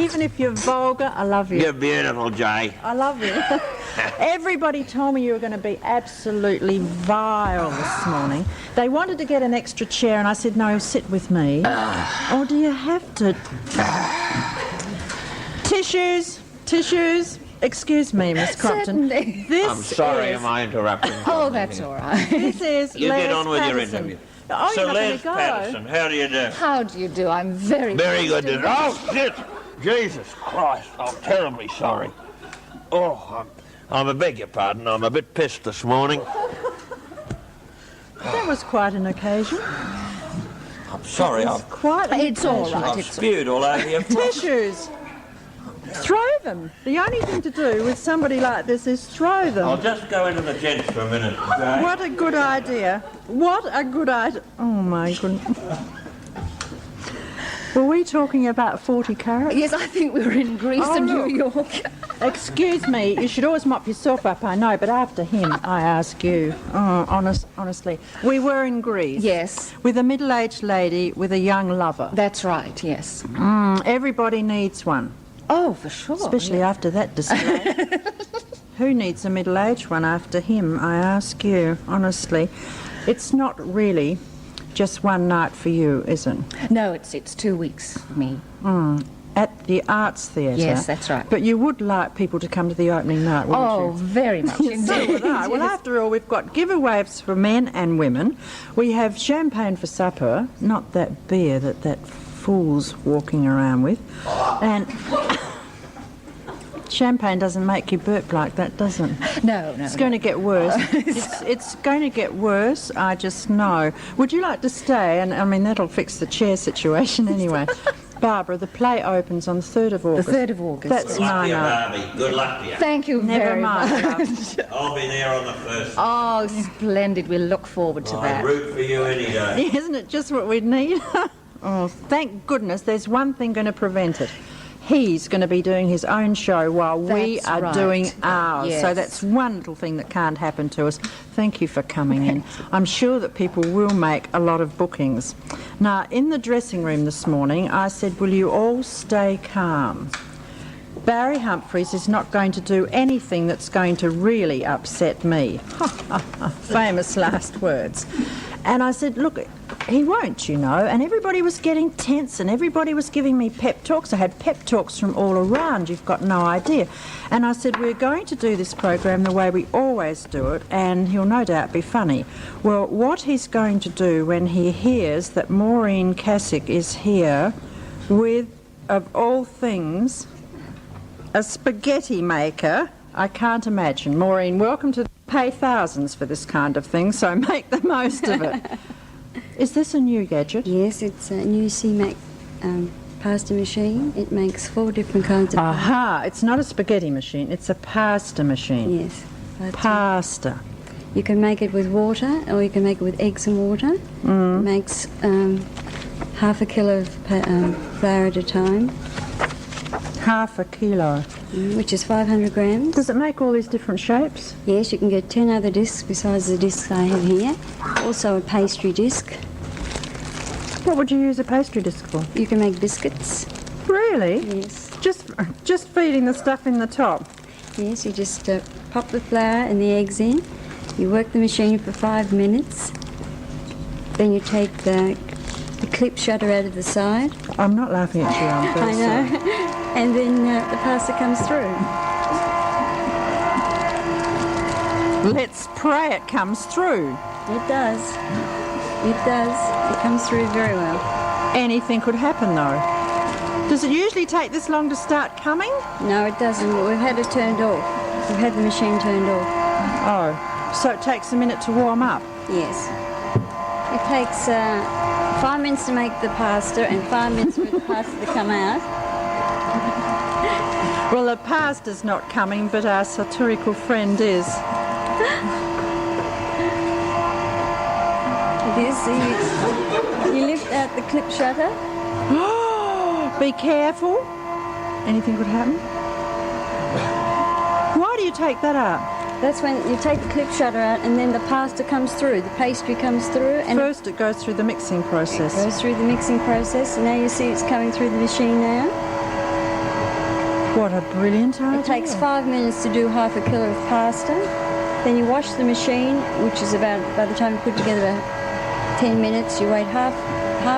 Even if you're vulgar, I love you. You're beautiful, Jay. I love you. Everybody told me you were going to be absolutely vile this morning. They wanted to get an extra chair, and I said, no, sit with me. Or do you have to? Tissues, tissues. Excuse me, Miss Crompton. Certainly. I'm sorry, am I interrupting? Oh, that's all right. This is You Les get on with your Patterson. interview. Oh, So, you're not Les going to go. Patterson, how do you do? How do you do? I'm very Very pleased good. to- Oh, shit! Jesus Christ, I'm terribly sorry. Oh, I beg your pardon. I'm a bit pissed this morning. That was quite an occasion. I'm sorry, I've Quite an It's all occasion. right. It's spewed all over your Tissues. Throw them. The only thing to do with somebody like this is throw them. I'll just go into the gents for a minute, okay? What a good idea. What a good idea. Oh, my goodness. Were we talking about 40 carats? Yes, I think we were in Greece Oh, and New look. York. Excuse me, you should always mop yourself up, I know, but after him, I ask you. Oh, honestly. We were in Greece. Yes, With a middle-aged lady with a young lover. that's right, yes. Everybody needs one, Oh, for sure. especially after that display. Who needs a middle-aged one after him, I ask you, honestly. It's not really just one night for you, is it? No, it's 2 weeks for me. At the Arts Theatre. Yes, that's right. But you would like people to come to the opening night, wouldn't Oh, you? very much So indeed. would I. Well, after all, we've got giveaways for men and women. We have champagne for supper, not that beer that fool's walking around with. And champagne doesn't make you burp like that, does it? No. It's going to get worse. It's going to get worse, I just know. Would you like to stay? And, I mean, that'll fix the chair situation anyway. Barbara, the play opens on the 3rd of August. The 3rd of August. That's Good luck to my you, night. Barbie. Good luck to you. Thank you Never very mind, much. love. I'll be there on the 1st. Oh, splendid. We'll look forward to I that. root for you any day. Isn't it just what we need? Oh, thank goodness there's one thing going to prevent it. He's going to be doing his own show while we That's are right. doing ours. So Yes. that's one little thing that can't happen to us. Thank you for coming in. I'm sure that people will make a lot of bookings. Now, in the dressing room this morning, I said, will you all stay calm? Barry Humphries is not going to do anything that's going to really upset me. Famous last words. And I said, look, he won't, you know. And everybody was getting tense and everybody was giving me pep talks. I had pep talks from all around. You've got no idea. And I said, we're going to do this program the way we always do it, and he'll no doubt be funny. Well, what he's going to do when he hears that Maureen Cassick is here with, of all things, a spaghetti maker, I can't imagine. Maureen, welcome to pay thousands for this kind of thing, so make the most of it. Is this a new gadget? Yes, it's a new CMAC pasta machine. It makes 4 different kinds of Aha, it's not a spaghetti machine, it's a pasta machine. Yes. Pasta. You can make it with water, or you can make it with eggs and water. It makes half a kilo of flour at a time, Half a kilo. which is 500 grams. Does it make all these different shapes? Yes, you can get 10 other discs besides the discs I have here. Also a pastry disc. What would you use a pastry disc for? You can make biscuits. Really? Yes. Just feeding the stuff in the top? Yes, you just pop the flour and the eggs in. You work the machine for 5 minutes. Then you take the clip shutter out of the side. I'm not laughing at you, I'm I very sorry. know. And then the pasta comes through. Let's pray it comes through. It does. It does. It comes through very well. Anything could happen though. Does it usually take this long to start coming? No, it doesn't. We've had it turned off. We've had the machine turned off. Oh, so it takes a minute to warm up. Yes. It takes 5 minutes to make the pasta and 5 minutes for the pasta to come out. Well, the pasta's not coming, but our satirical friend is. It is. You lift out the clip shutter. Be careful. Anything could happen. Why do you take that out? That's when you take the clip shutter out and then the pasta comes through, the pastry comes through. And First it goes through the mixing process. it goes through the mixing process. And now you see it's coming through the machine now. What a brilliant idea. It takes 5 minutes to do half a kilo of pasta. Then you wash the machine, which is about, by the time you put together, about 10 minutes. You wait half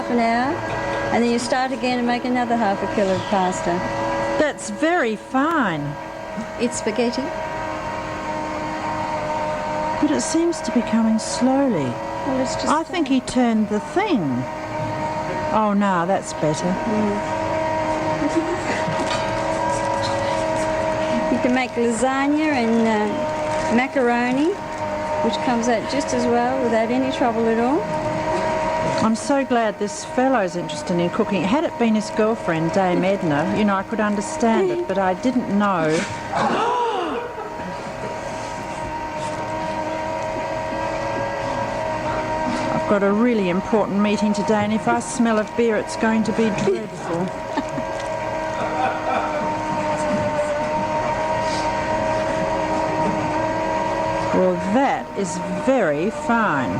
an hour, and then you start again and make another half a kilo of pasta. That's very fine. It's spaghetti. But it seems to be coming slowly. Well, it's just. I think he turned the thing. Oh, no, that's better. You can make lasagna and macaroni, which comes out just as well without any trouble at all. I'm so glad this fellow's interested in cooking. Had it been his girlfriend, Dame Edna, you know, I could understand it, but I didn't know. I've got a really important meeting today, and if I smell of beer, it's going to be dreadful. Well, that is very fine.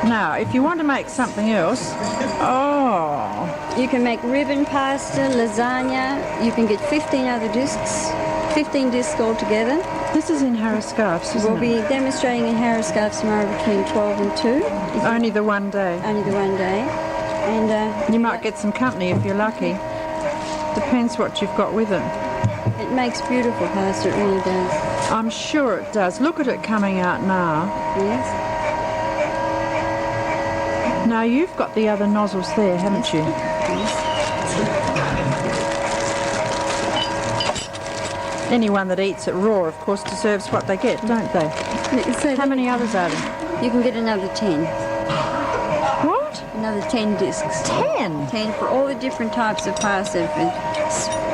Now, if you want to make something else, You can make ribbon pasta, lasagna. You can get 15 other discs, 15 discs altogether. this is in Harris Scarfs, isn't We'll be demonstrating in Harris Scarfs tomorrow between 12 and 2. it? Only the one day. Only the one day. And You might get some company if you're lucky. Depends what you've got with it. it makes beautiful pasta, it really does. I'm sure it does. Look at it coming out now. Yes. Now, you've got the other nozzles there, haven't you? Anyone that eats it raw, of course, deserves what they get, don't they? So How many others are there? you can get another 10. What? Another 10 discs. 10? 10 for all the different types of pasta. For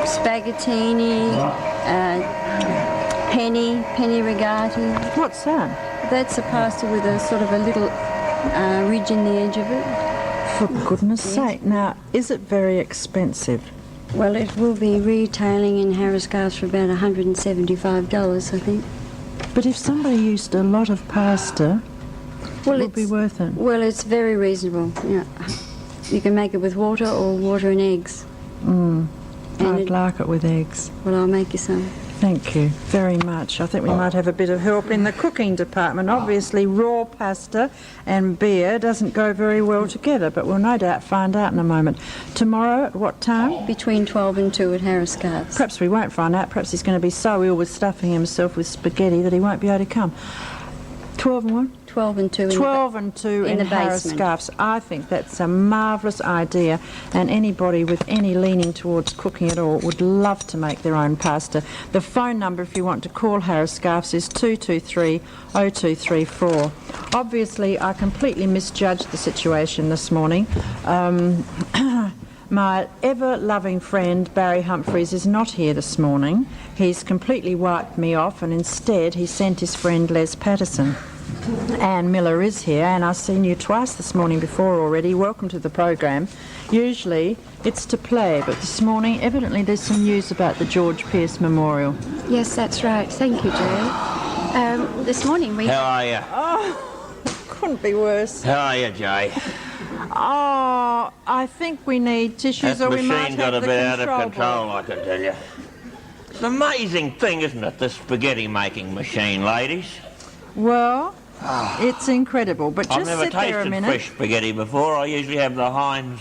spaghettini, penny rigati. What's that? That's a pasta with a sort of a little ridge in the edge of it. For goodness sake. Now, is it very expensive? Well, it will be retailing in Harris Scarfs for about $175, I think. But if somebody used a lot of pasta, Well, it would be worth it. Well, it's very reasonable. Yeah. You can make it with water or water and eggs. I'd like it with eggs. Well, I'll make you some. Thank you very much. I think we might have a bit of help in the cooking department. Obviously, raw pasta and beer doesn't go very well together, but we'll no doubt find out in a moment. Tomorrow, at what time? Between 12 and 2 at Harris Scarfs. Perhaps we won't find out. Perhaps he's going to be so ill with stuffing himself with spaghetti that he won't be able to come. 12 and 1? 12 and 2 12 and 2 in in the Harris basement. Scarfs. I think that's a marvellous idea, and anybody with any leaning towards cooking at all would love to make their own pasta. The phone number, if you want to call Harris Scarfs, is 223 0234. Obviously, I completely misjudged the situation this morning. My ever-loving friend Barry Humphries is not here this morning. He's completely wiped me off, and instead he sent his friend Les Patterson. Anne Miller is here, and I've seen you twice this morning before already. Welcome to the program. Usually it's to play, but this morning evidently there's some news about the George Pearce Memorial. Yes, that's right. Thank you, Jay. This morning we... How are you? Couldn't be worse. How are you, Jay? Oh, I think we need tissues, That or we might machine got have a the bit out of control control, board. I can tell you. It's an amazing thing, isn't it, this spaghetti-making machine, ladies? Well, it's incredible, but I've just never sit there a tasted minute. fresh spaghetti before. I usually have the Heinz.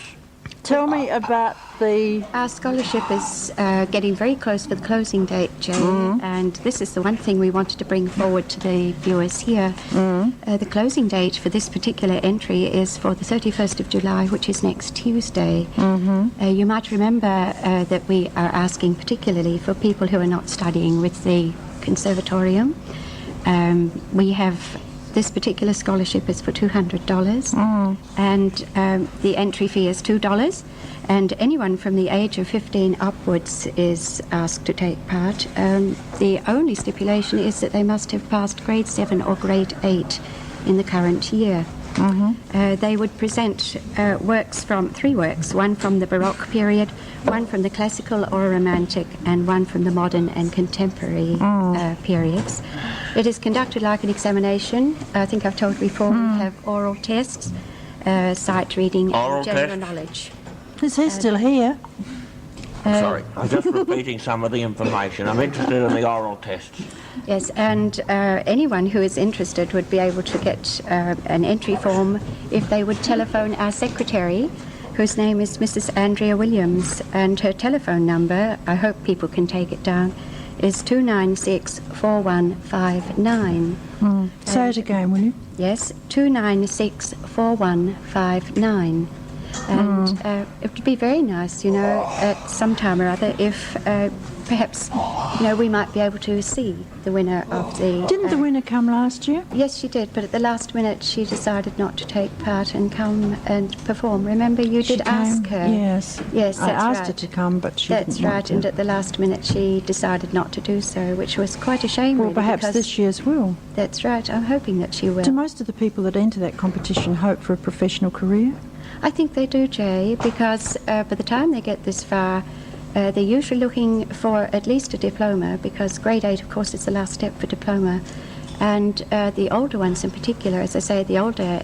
Tell me about the... Our scholarship is getting very close for the closing date, Jay, and this is the one thing we wanted to bring forward to the viewers here. The closing date for this particular entry is for the 31st of July, which is next Tuesday. You might remember that we are asking particularly for people who are not studying with the conservatorium. We have... This particular scholarship is for $200, and the entry fee is $2, and anyone from the age of 15 upwards is asked to take part. The only stipulation is that they must have passed grade 7 or grade 8 in the current year. They would present works from 3 works, one from the Baroque period, one from the classical or romantic, and one from the modern and contemporary periods. It is conducted like an examination. I think I've told before, we have oral tests, sight reading, Oral and general test? knowledge. Is he still here? Sorry, I'm just repeating some of the information. I'm interested in the oral tests. Yes, and anyone who is interested would be able to get an entry form if they would telephone our secretary, whose name is Mrs. Andrea Williams, and her telephone number, I hope people can take it down, is 296-4159. Say it again, will you? Yes, 296-4159. And it would be very nice, you know, at some time or other if perhaps, you know, we might be able to see the winner of the... Didn't the winner come last year? Yes, she did, but at the last minute she decided not to take part and come and perform. Remember, you She did came? ask her. Yes. Yes, I that's asked right. her to come, but she That's didn't want right, to. and at the last minute she decided not to do so, which was quite a shame, Well, really, perhaps because this year's will. That's right, I'm hoping that she will. Do most of the people that enter that competition hope for a professional career? I think they do, Jay, because by the time they get this far, they're usually looking for at least a diploma, because grade 8, of course, is the last step for diploma. And the older ones in particular, as I say, the older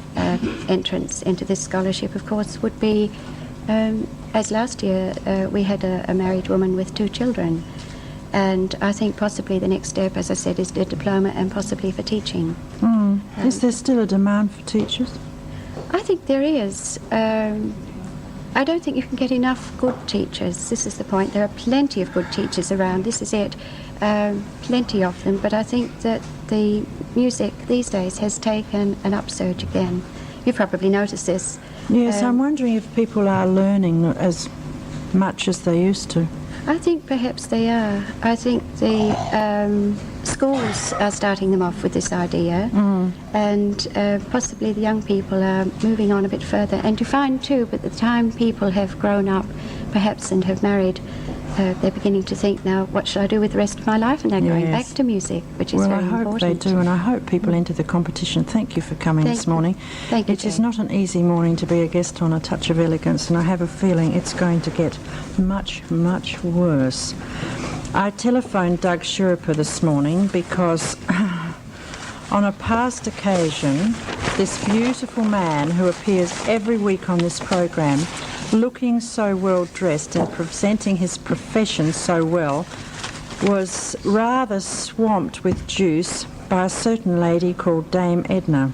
entrants into this scholarship, of course, would be, as last year, we had a married woman with 2 children. And I think possibly the next step, as I said, is the diploma and possibly for teaching. Is there still a demand for teachers? I think there is. I don't think you can get enough good teachers. This is the point. There are plenty of good teachers around. This is it. Plenty of them. But I think that the music these days has taken an upsurge again. You've probably noticed this. Yes, I'm wondering if people are learning as much as they used to. I think perhaps they are. I think the schools are starting them off with this idea, and possibly the young people are moving on a bit further. And you find too, by the time people have grown up, perhaps, and have married, they're beginning to think, now, what should I do with the rest of my life? And they're going back Yes. to music, which is Well, I very hope important. they do, and I hope people enter the competition. Thank you for coming Thank this you. morning. Thank you, It is Jane. not an easy morning to be a guest on A Touch of Elegance, and I have a feeling it's going to get much, much worse. I telephoned Doug Sherpa this morning because on a past occasion, this beautiful man who appears every week on this program, looking so well dressed and presenting his profession so well, was rather swamped with juice by a certain lady called Dame Edna.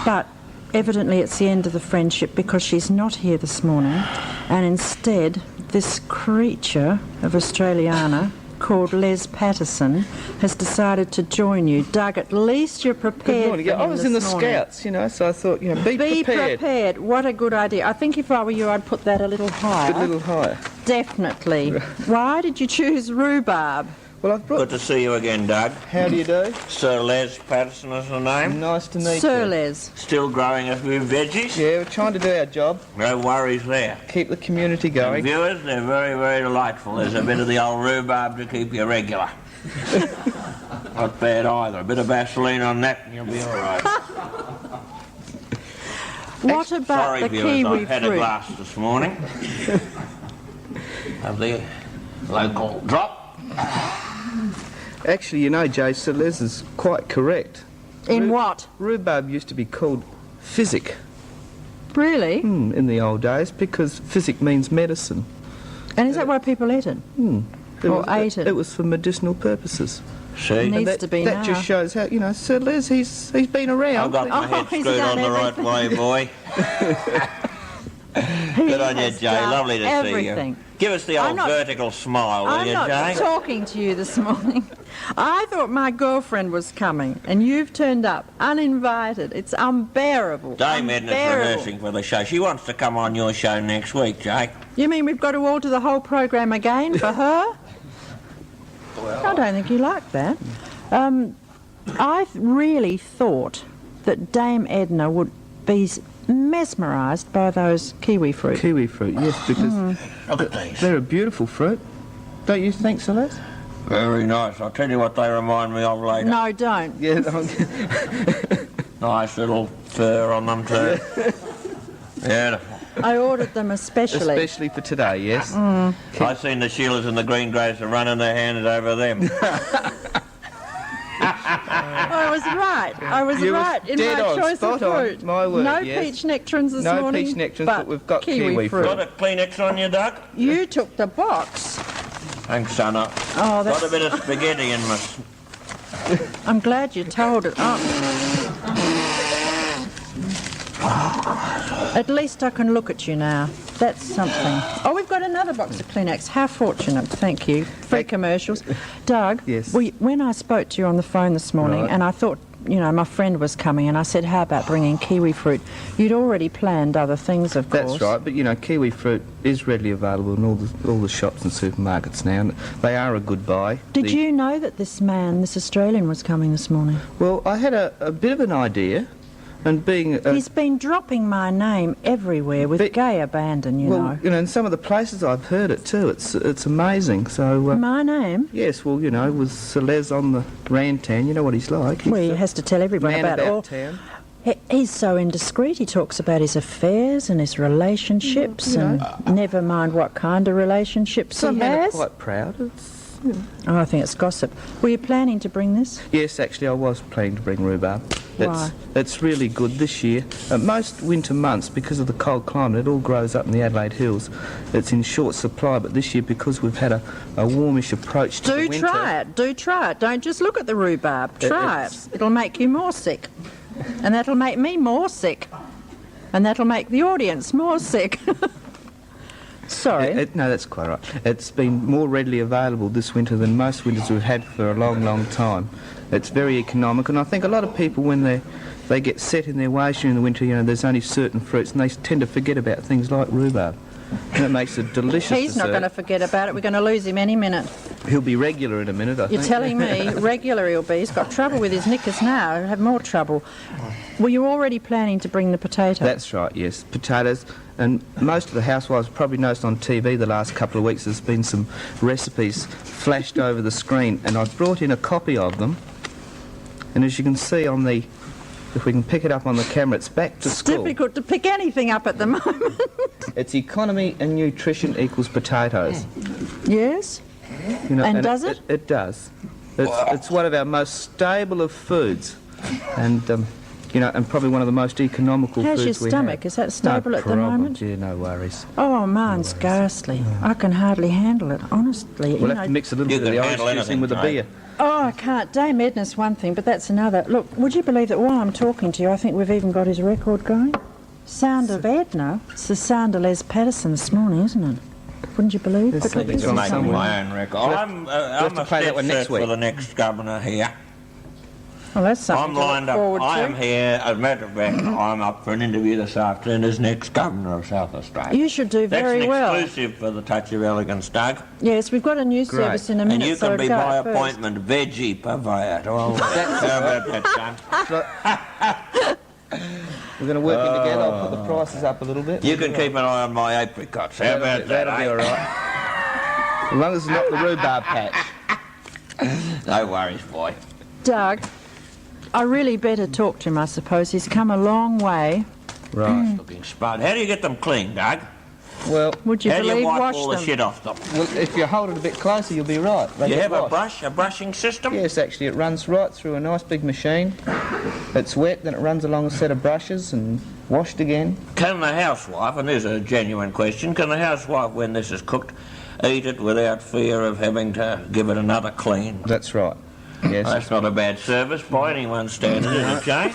But evidently it's the end of the friendship, because she's not here this morning, and instead this creature of Australiana called Les Patterson has decided to join you. Doug, at least you're prepared. Good morning. for Yeah, I him was this in the morning. Scouts, you know, so I thought, you know, be Be prepared. prepared. What a good idea. I think if I were you, I'd put that a little higher. A little higher. Definitely. Why did you choose rhubarb? Well, I've Good brought... to see you again, Doug. How do you do? Sir Les Patterson is the name. Nice to meet Sir you. Les. Still growing a few veggies. Yeah, we're trying to do our job, No worries there. keep the community And going. viewers, they're very, very delightful. There's a bit of the old rhubarb to keep you regular. Not bad either. A bit of Vaseline on that and you'll be all right. What about Sorry, the viewers, kiwi I've had a fruit? glass this morning of the local drop. Actually, you know, Jay, Sir Les is quite correct. In what? Rhubarb used to be called physic Really? in the old days, because physic means medicine. And is that why people eat it? Or ate it? It was for medicinal purposes. See? Needs that to be that now. just shows how, you know, Sir Les, he's been around. I've got my head he's screwed done on the right everything. way, boy. He Good on you, has Jay. done Lovely to everything. see you. Give us the I'm old not- vertical smile, will I'm you, not Jay? talking to you this morning. I thought my girlfriend was coming, and you've turned up uninvited. It's unbearable. Dame Edna's Unbearable. rehearsing for the show. She wants to come on your show next week, Jay. You mean we've got to alter the whole program again for her? I don't think you like that. I really thought that Dame Edna would be mesmerised by those kiwi fruit. Kiwi fruit, yes, because Look at these. they're a beautiful fruit. Don't you think, Sir Les? Very nice. I'll tell you what they remind me of later. No, don't. Yeah, Nice little fur on them too. Beautiful. I ordered them especially. especially for today, yes. I've seen the Sheilas and the Green Grays are running their hands over them. I was right. I was You was right in dead my on, choice of spot on, fruit. my word, no yes. peach nectarines this No morning. peach nectarines, but we've got kiwi fruit. Got a Kleenex on you, Doug? You took the box. Thanks, son. Oh, Got that's... a bit of spaghetti in my... I'm glad you told it. Oh. At least I can look at you now. That's something. Oh, we've got another box of Kleenex. How fortunate. Thank you. Free commercials. Doug, Yes. when I spoke to you on the phone this morning, Right. and I thought, you know, my friend was coming, and I said, how about bringing kiwi fruit? You'd already planned other things, of course. That's right, but you know, kiwi fruit is readily available in all the shops and supermarkets now, and they are a good buy. Did you know that this Australian, was coming this morning? Well, I had a bit of an idea, and being... He's been dropping my name everywhere with gay abandon, you know. you know, in some of the places I've heard it too. It's amazing. So My name? yes, well, you know, with Celez on the rantan, you know what he's like. Well, he He's has to tell everyone man about it all. town. He's so indiscreet. He talks about his affairs and his relationships, and never mind what kind of relationships Some he men are has. quite proud. Oh, I think it's gossip. Were you planning to bring this? Yes, actually, I was planning to bring rhubarb. Why? It's really good this year. Most winter months, because of the cold climate, it all grows up in the Adelaide Hills. It's in short supply, but this year, because we've had a warmish approach to the Do winter... try it. Do try it. Don't just look at the rhubarb. Try it. It's- It'll make you more sick. And that'll make me more sick. And that'll make the audience more sick. Sorry. No, that's quite right. It's been more readily available this winter than most winters we've had for a long, long time. It's very economical, and I think a lot of people, when they get set in their ways during the winter, you know, there's only certain fruits, and they tend to forget about things like rhubarb. And it makes a delicious He's not dessert. going to forget about it. We're going to lose him any minute. He'll be regular in a minute, I You're think. telling me regular he'll be. He's got trouble with his knickers now. He'll have more trouble. Were you already planning to bring the potato? That's right, yes. Potatoes. And most of the housewives probably noticed on TV the last couple of weeks there's been some recipes flashed over the screen, and I've brought in a copy of them. And as you can see on the... If we can pick it up on the camera, it's back to It's school. difficult to pick anything up at the moment. It's economy and nutrition equals potatoes. Yes? You know, And does it? It does. It's one of our most stable of foods, and you know, and probably one of the most economical How's foods your we stomach? have. Is that stable no at the problem, moment? Yeah, no worries. Oh, mine's ghastly. I can hardly handle it, honestly. We'll have to mix a little You bit of the can orange handle juice in with the anything, beer. Oh, I can't. Dame Edna's one thing, but that's another. Look, would you believe that while I'm talking to you, I think we've even got his record going? Sound of Edna. It's the sound of Les Patterson this morning, isn't it? Wouldn't you believe? There's But something look, To on make somewhere. my own record. I'm have to a play that step one next set week. for the next governor here. well, that's something I'm to look lined up. forward I to. am here. As a matter of fact, I'm up for an interview this afternoon as next governor of South Australia. You should do That's very an well. exclusive for the Touch of Elegance, Doug. Yes, we've got a news Great. service in a minute, And you so can be go by first. appointment veggie purveyor. Oh, how about that, son? We're going to work in together. I'll put the prices up a little bit. You can keep an eye on my apricots. How about that? That'll be eh? all right. As long as it's not the rhubarb patch. No worries, boy. Doug, I really better talk to him, I suppose. He's come a long way. Right. Looking smart. How do you get them clean, Doug? Well, Would you How do you believe wipe wash all them? the shit off them? if you hold it a bit closer, you'll be right. They You get have washed. a brushing system? Yes, actually, it runs right through a nice big machine. It's wet, then it runs along a set of brushes and washed again. Can the housewife, and this is a genuine question, can the housewife, when this is cooked, eat it without fear of having to give it another clean? That's right. Yes. That's not a bad service by anyone standing, is it, Jane?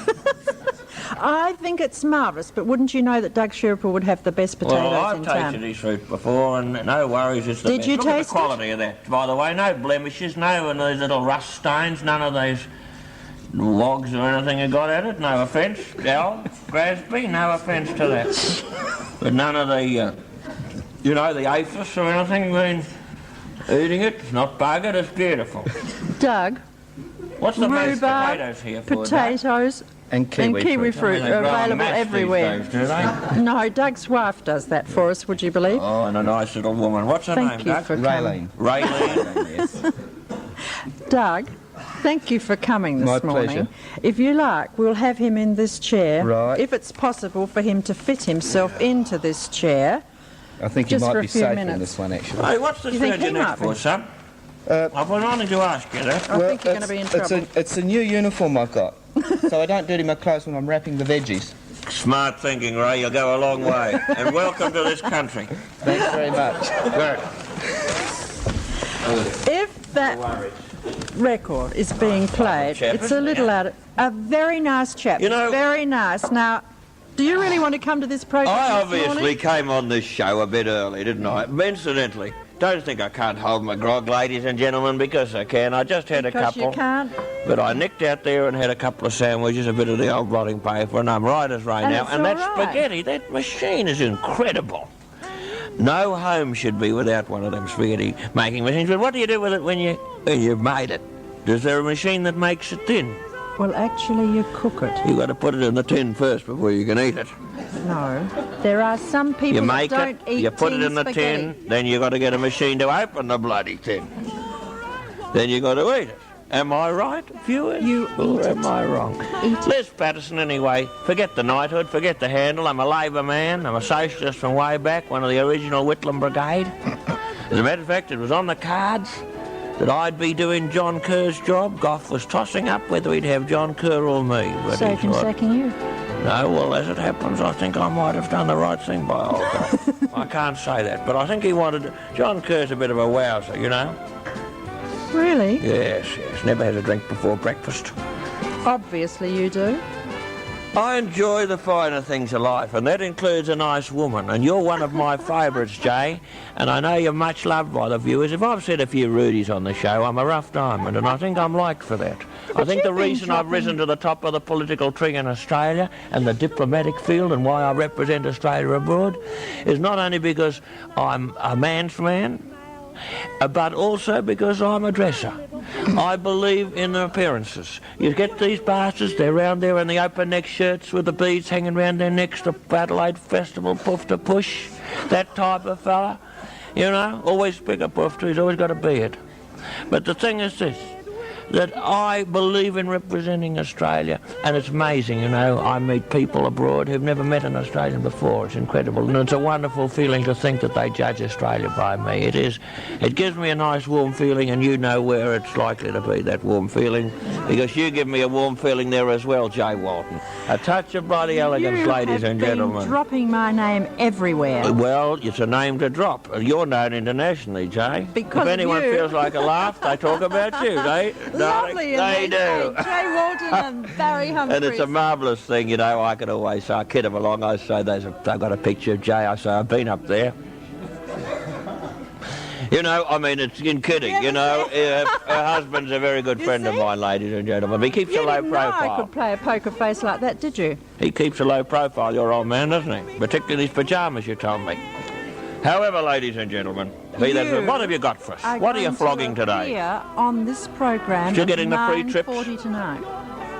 I think it's marvellous, but wouldn't you know that Doug Sherpa would have the best potatoes Well, I've in tasted town? his fruit before, and no worries, it's the Did best. you Look at taste the quality of that, by the way. No blemishes, no and these little rust stains, none of these logs or anything you got at it. No offence, Al, Grasby, no offence to that. But none of the, you know, the aphis or anything been eating it. It's not buggered, it's beautiful. Doug, What's the best rhubarb, potatoes here for, Doug? potatoes, And kiwi fruit They are grow on available mass these everywhere. days, do they? No, Doug's wife does that for us, would you believe? Oh, and a nice little woman. What's her Thank name, you Doug? for coming. Raylene. Raylene. Yes. Doug, thank you for coming this My morning. pleasure. If you like, we'll have him in this chair. Right. If it's possible for him to fit himself into this chair. I think Just you for might a be few safe minutes. in this one, actually. Hey, what's the You think he surgeon might next for, be? son? I've been wanting to ask you that. I think you're going to be in trouble. It's a new uniform I've got, so I don't dirty my clothes when I'm wrapping the veggies. Smart thinking, Ray. You'll go a long way. And welcome to this country. Thanks very much. Good. If that record is being played, chap, it's a little yeah. out of... A very nice chap. You know- very nice. Now, do you really want to come to this program I this obviously morning? came on this show a bit early, didn't I? Incidentally, don't think I can't hold my grog, ladies and gentlemen, because I can. I just had Because a couple. you can't. But I nicked out there and had a couple of sandwiches, a bit of the old blotting paper, and I'm right as rain And now. it's And that all right. spaghetti, that machine is incredible. No home should be without one of them spaghetti making machines. But what do you do with it when you've made it? Is there a machine that makes it thin? Well, actually, you cook it. You've got to put it in the tin first before you can eat it. No. There are some people You that make don't it, eat you put it in the spaghetti. tin, then you've got to get a machine to open the bloody tin. Then you've got to eat it. Am I right, viewers? You or eat am it. I wrong? Les Patterson, anyway. Forget the knighthood, forget the handle. I'm a Labor man. I'm a socialist from way back, one of the original Whitlam Brigade. As a matter of fact, it was on the cards that I'd be doing John Kerr's job. Gough was tossing up whether he'd have John Kerr or me. But So he can thought, sacking you. no, well, as it happens, I think I might have done the right thing by old Gough. I can't say that, but I think he wanted... John Kerr's a bit of a wowser, you know? Really? Yes, yes. Never had a drink before breakfast. Obviously you do. I enjoy the finer things of life, and that includes a nice woman. And you're one of my favourites, Jay, and I know you're much loved by the viewers. If I've said a few rudies on the show, I'm a rough diamond, and I think I'm liked for that. I think the you've been reason I've risen to the top of the political tree in Australia and the diplomatic field and why I represent Australia abroad is not only because I'm a man's man, but also because I'm a dresser. I believe in appearances. You get these bastards, they're round there in the open neck shirts with the beads hanging round their necks, the Adelaide Festival puff to push, that type of fella, you know, always pick a puff to, he's always got a beard. But the thing is this, that I believe in representing Australia, and it's amazing, you know, I meet people abroad who've never met an Australian before. It's incredible, and it's a wonderful feeling to think that they judge Australia by me. It is. It gives me a nice warm feeling, and you know where it's likely to be, that warm feeling, because you give me a warm feeling there as well, Jay Walton. A touch of bloody elegance, ladies and You've gentlemen. been dropping my name everywhere. Well, it's a name to drop. You're known internationally, Jay. Because if of anyone you. feels like a laugh, they talk about you, Lovely, and they do. say Jay Walton and Barry Humphries. And it's a marvellous thing, you know. I can always say, I kid them along, I say, they've got a picture of Jay, I say, I've been up there. You know, I mean, it's in kidding, you know. Her husband's a very good friend of see? mine, ladies and gentlemen. He keeps You a low didn't know I profile. could play a poker face like that, did you? He keeps a low profile, your old man, doesn't he? Particularly his pyjamas, you told me. However, ladies and gentlemen, what have you got for us? What are you going flogging to today? appear on this program. Still at getting the free trips? 9:40 tonight.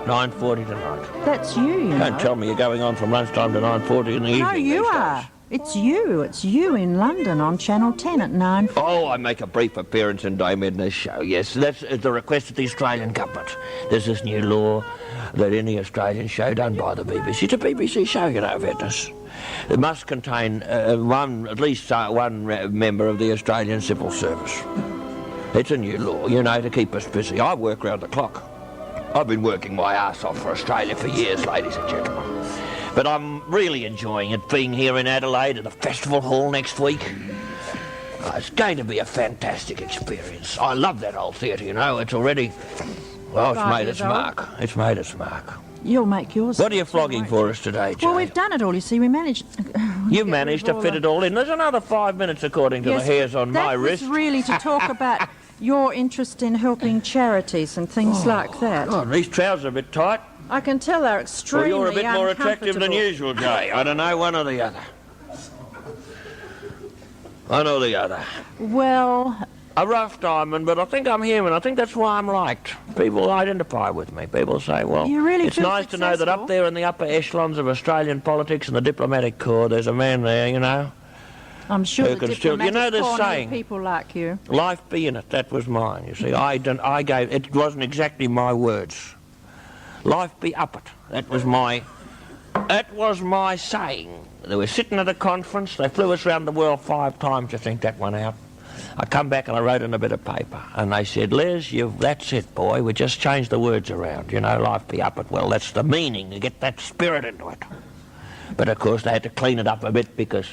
9:40 tonight. That's you know. Don't tell me you're going on from lunchtime to 9:40 in the evening. No, you these are. days. It's you. It's you in London on Channel 10 at 9:40. Oh, I make a brief appearance in Dame Edna's show, yes. That's the request of the Australian government. There's this new law that any Australian show done by the BBC, it's a BBC show, you know, Edna's. It must contain at least one member of the Australian Civil Service. It's a new law, you know, to keep us busy. I work round the clock. I've been working my ass off for Australia for years, ladies and gentlemen. But I'm really enjoying it, being here in Adelaide at the Festival Hall next week. It's going to be a fantastic experience. I love that old theatre, you know. It's already... Well, it's 5 made years its old. mark. It's made its mark. You'll make yours. What are you flogging for us today, Jay? Well, we've done it all, you see. We managed... You managed to fit it all in. There's another 5 minutes, according to the hairs on my wrist. That was really to talk about your interest in helping charities and things like that. God, these trousers are a bit tight. I can tell they're Well, extremely you're a bit more attractive than uncomfortable. usual, Jay. I don't know, one or the other. One or the other. Well, A rough diamond, but I think I'm human. I think that's why I'm liked. People identify with me. People say, well, You really it's feel nice to know that successful. up there in the upper echelons of Australian politics and the diplomatic corps, there's a man there, you know. I'm sure Who the can still- you know diplomatic this corps need saying? people like you. Life be in it. That was mine, you see. I gave, it wasn't exactly my words. Life be up it. That was my saying. They were sitting at a conference. They flew us around the world 5 times to think that one out. I come back and I wrote in a bit of paper, and they said, Les, that's it, boy, we just changed the words around, you know, life be up it well, that's the meaning, to get that spirit into it. But of course they had to clean it up a bit because,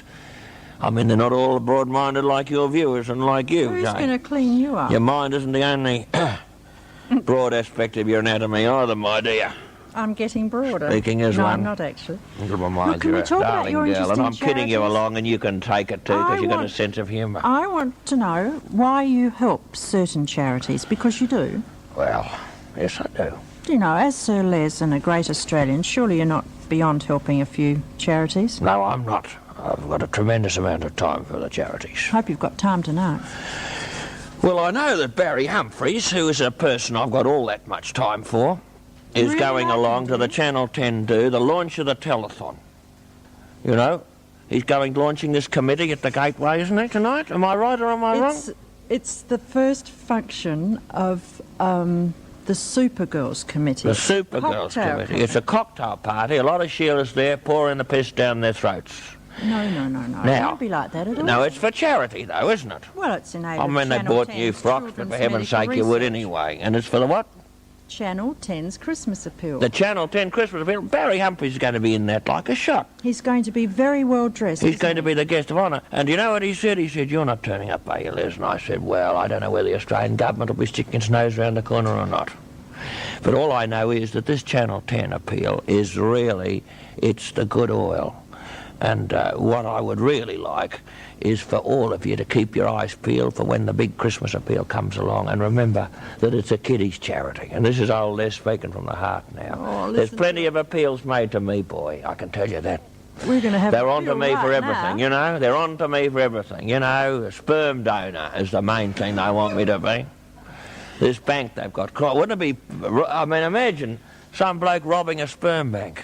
I mean, they're not all broad-minded like your viewers and like you, Who's Jane. going to clean you up? Your mind isn't the only broad aspect of your anatomy either, my dear. I'm getting broader. Speaking as no, one. I'm not actually. Never mind, Look, can you're we a talk about darling your girl, interest and in I'm kidding you charities? along, and you can take it too because you've got a sense of humour. I want to know why you help certain charities, because you do. Well, yes, I do. You know, as Sir Les and a great Australian, surely you're not beyond helping a few charities. No, I'm not. I've got a tremendous amount of time for the charities. Hope you've got time to know. Well, I know that Barry Humphries, who is a person I've got all that much time for, is Really? going along to the Channel 10 do, the launch of the telethon. You know, he's launching this committee at the Gateway, isn't he, tonight? Am I right or am I wrong? It's the first function of the Supergirls Committee. The Supergirls Cocktail Committee. It's a cocktail party. A lot of Sheilas there pouring the piss down their throats. No. It Now, won't be like that at all. No, it's for charity, though, isn't it? Well, it's in aid I of mean, they Channel bought 10's new frocks, but for children's heaven's sake, medical you would research. anyway. And it's for the what? Channel 10's Christmas appeal. The Channel 10 Christmas appeal. Barry Humphries is going to be in that like a shot. He's going to be very well dressed. He's isn't going to he? be the guest of honour. And you know what he said? He said, you're not turning up, are you, Les? And I said, well, I don't know whether the Australian government will be sticking its nose around the corner or not. But all I know is that this Channel 10 appeal is really, it's the good oil. And what I would really like is for all of you to keep your eyes peeled for when the big Christmas appeal comes along. And remember that it's a kiddies' charity. And this is old Les speaking from the heart now. Oh, There's listen plenty of appeals made to me, boy. I can tell you that. We're going to have They're a on to appeal me for right everything, now. you know. They're on to me for everything. You know, a sperm donor is the main thing they want me to be. This bank they've got. Wouldn't it be... I mean, imagine some bloke robbing a sperm bank.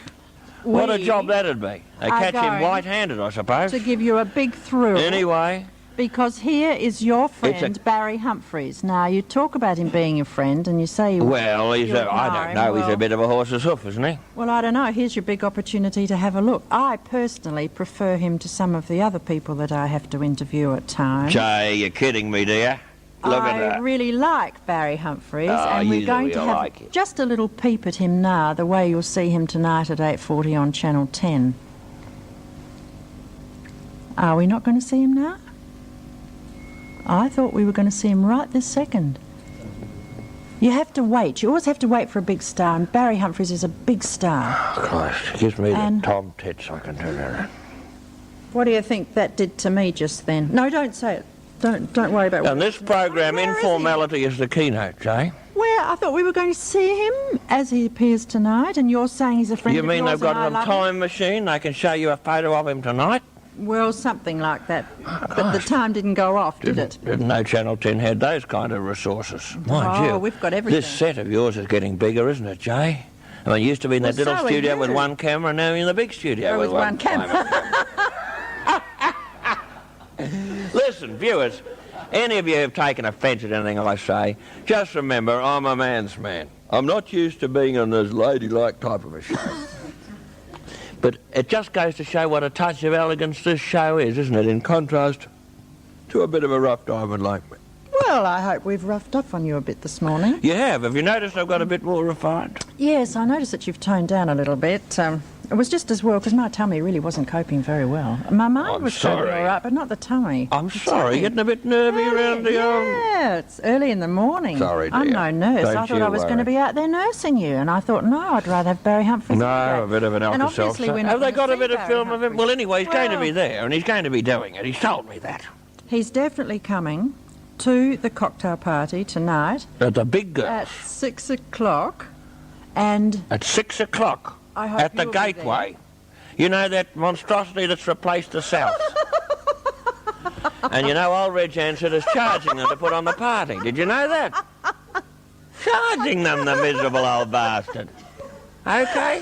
What a We job that'd be. They are catch him going white-handed, I suppose. To give you a big thrill. Anyway, Because here is your friend, Barry Humphries. Now, you talk about him being your friend, and you say you... well, you I admire don't know, him. he's a bit of a horse's hoof, isn't he? Well, I don't know. Here's your big opportunity to have a look. I personally prefer him to some of the other people that I have to interview at times. Jay, you're kidding me, dear. Look at I that. really like Barry Humphries, Oh, and you we're going do, to you have like it. just a little peep at him now, the way you'll see him tonight at 8:40 on Channel 10. Are we not going to see him now? I thought we were going to see him right this second. You have to wait. You always have to wait for a big star, and Barry Humphries is a big star. Christ, gives me And- the tom tits, I can tell you that. What do you think that did to me just then? No, don't say it. Don't worry about what... And this program, Where is he? informality is the keynote, Jay. Where? I thought we were going to see him as he appears tonight, and you're saying he's a friend You of mean yours they've got and I a love him? time machine? They can show you a photo of him tonight? Well, something like that. But the time didn't go off, did it? Didn't know Channel 10 had those kind of resources. Mind you, we've got everything. this set of yours is getting bigger, isn't it, Jay? I mean, you used to be in that Well, little so are studio with you. one camera, and now you're in the big studio With one camera. Listen, viewers, any of you who've taken offence at anything I say, just remember I'm a man's man. I'm not used to being on this ladylike type of a show. But it just goes to show what a touch of elegance this show is, isn't it, in contrast to a bit of a rough diamond like me. Well, I hope we've roughed up on you a bit this morning. You have. Have you noticed I've got a bit more refined? Yes, I noticed that you've toned down a little bit. It was just as well, because my tummy really wasn't coping very well. My mind I'm was coping sorry. all right, but not the tummy. I'm The sorry, tummy. getting a bit nervy around the Yeah, it's early in the morning. Sorry, I'm dear. no nurse. Don't I thought you I was going to worry. be out there nursing you, and I thought, no, I'd rather have Barry Humphries. No, today. a bit of an And Alka-Seltzer. obviously we're not Have they gonna got a see bit of Barry film of him? Humphries. Well, anyway, he's going to be Well, there, and he's going to be doing it. He's told me that. He's definitely coming to the cocktail party tonight At the big girls. at 6 o'clock, and At 6 o'clock. I hope At the you'll be Gateway. You know that monstrosity that's replaced the South? And you know old Reg Ansett is charging them to put on the party. Did you know that? Charging them, the miserable old bastard. Okay?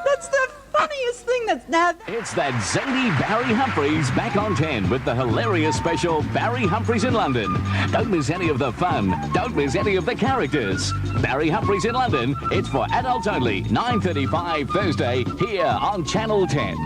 that's the funniest thing that's now... It's that zany Barry Humphries back on 10 with the hilarious special Barry Humphries in London. Don't miss any of the fun. Don't miss any of the characters. Barry Humphries in London. It's for adults only. 9:35 Thursday here on Channel 10.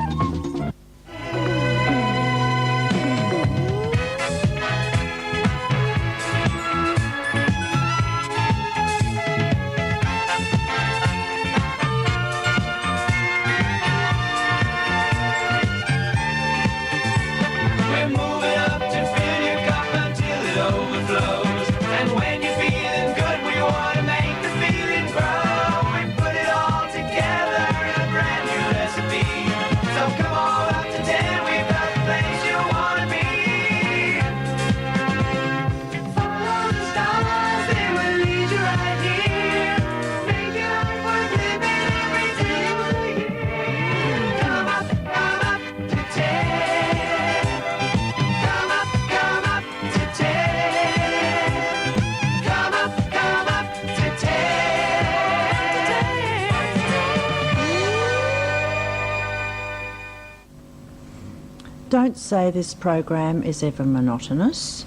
Don't say this program is ever monotonous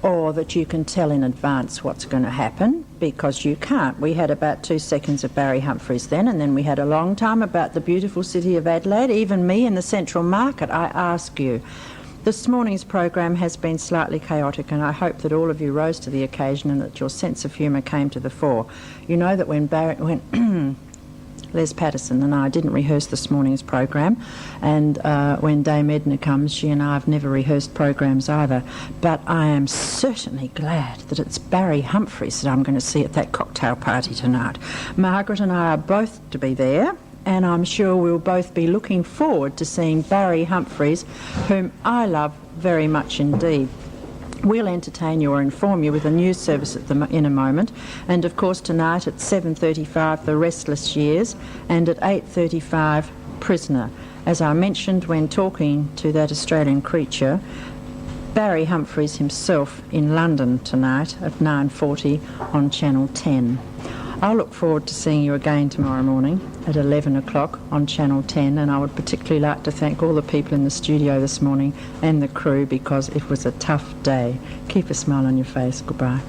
or that you can tell in advance what's going to happen, because you can't. We had about 2 seconds of Barry Humphries then, and then we had a long time about the beautiful city of Adelaide. Even me in the Central Market, I ask you. This morning's program has been slightly chaotic, and I hope that all of you rose to the occasion and that your sense of humour came to the fore. You know that when Les Patterson and I didn't rehearse this morning's program, and when Dame Edna comes, she and I have never rehearsed programs either, but I am certainly glad that it's Barry Humphries that I'm going to see at that cocktail party tonight. Margaret and I are both to be there, and I'm sure we'll both be looking forward to seeing Barry Humphries, whom I love very much indeed. We'll entertain you or inform you with a news service in a moment, and of course tonight at 7:35 The Restless Years, and at 8:35 Prisoner. As I mentioned when talking to that Australian creature, Barry Humphries himself in London tonight at 9:40 on Channel 10. I'll look forward to seeing you again tomorrow morning at 11 o'clock on Channel 10, and I would particularly like to thank all the people in the studio this morning and the crew, because it was a tough day. Keep a smile on your face. Goodbye.